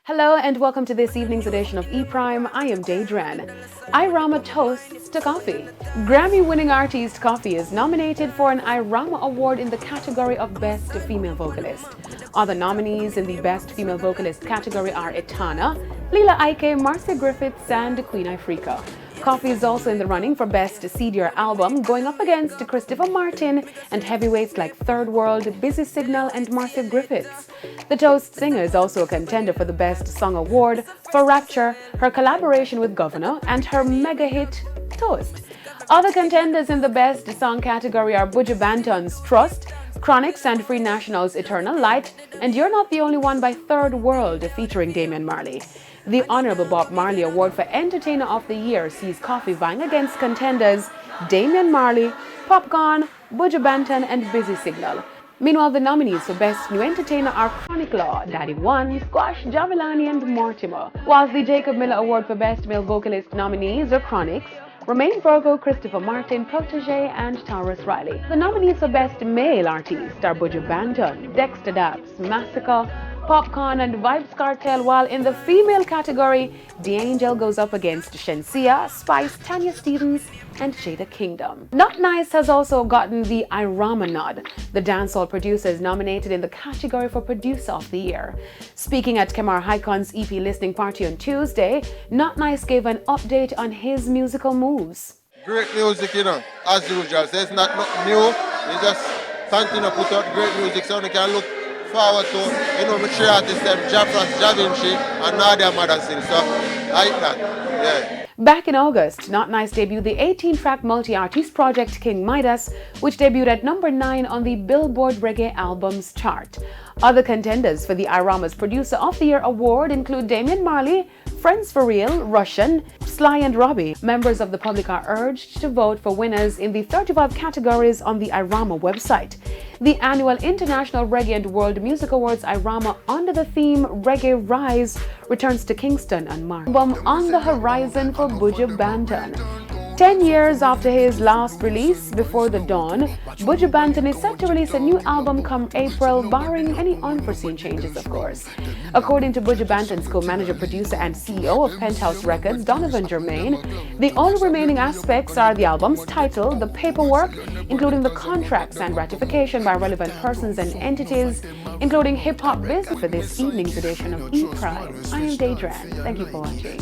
Hello and welcome to this evening's edition of E-Prime. I am Daedran. IRAWMA toasts to Koffee. Grammy-winning artist Koffee is nominated for an IRAWMA award in the category of Best Female Vocalist. Other nominees in the Best Female Vocalist category are Etana, Lila Ike, Marcia Griffiths, and Queen Ifrica. Koffee is also in the running for Best CD album, going up against Christopher Martin and heavyweights like Third World, Busy Signal, and Marcia Griffiths. The Toast singer is also a contender for the Best Song Award for Rapture, her collaboration with Governor, and her mega hit Toast. Other contenders in the Best Song category are Buju Banton's Trust, Chronics and Free National's Eternal Light, and You're Not the Only One by Third World featuring Damian Marley. The Honorable Bob Marley Award for Entertainer of the Year sees Koffee vying against contenders Damian Marley, Popcorn, Buju Banton, and Busy Signal. Meanwhile, the nominees for Best New Entertainer are Chronic Law, Daddy One, Squash, Javelani, and Mortimer. Whilst the Jacob Miller Award for Best Male Vocalist nominees are Chronics, Romain Virgo, Christopher Martin, Protege, and Taurus Riley. The nominees for Best Male Artist are Buju Banton, Dexter Daps, Massacre, Popcorn, and Vibes Cartel, while in the female category, D'Angel goes up against Shensia, Spice, Tanya Stevens, and Jada Kingdom. Not Nice has also gotten the IRAWMA nod. The dancehall producer is nominated in the category for Producer of the Year. Speaking at Kemar Highcon's EP listening party on Tuesday, Not Nice gave an update on his musical moves. Great music, as usual. So it's not new. You just continue to put out great music so you can look forward to, my three artists, Jafras, Ja Vinci, and Nadia Madison. So, like that, yeah. Back in August, Not Nice debuted the 18-track multi-artist project King Midas, which debuted at number 9 on the Billboard Reggae Albums chart. Other contenders for the IRAWMA's Producer of the Year award include Damian Marley, Friends for Real, Russian, Sly and Robbie. Members of the public are urged to vote for winners in the 35 categories on the IRAWMA website. The annual International Reggae and World Music Awards IRAWMA under the theme Reggae Rise returns to Kingston on March. Album On the Horizon for Buju Banton. 10 years after his last release, Before the Dawn, Buju Banton is set to release a new album come April, barring any unforeseen changes, of course. According to Buju Banton's co-manager, producer, and CEO of Penthouse Records, Donovan Germain, the only remaining aspects are the album's title, the paperwork, including the contracts and ratification by relevant persons and entities, including hip-hop business for this evening's edition of E-Prime. I am Daedran. Thank you for watching.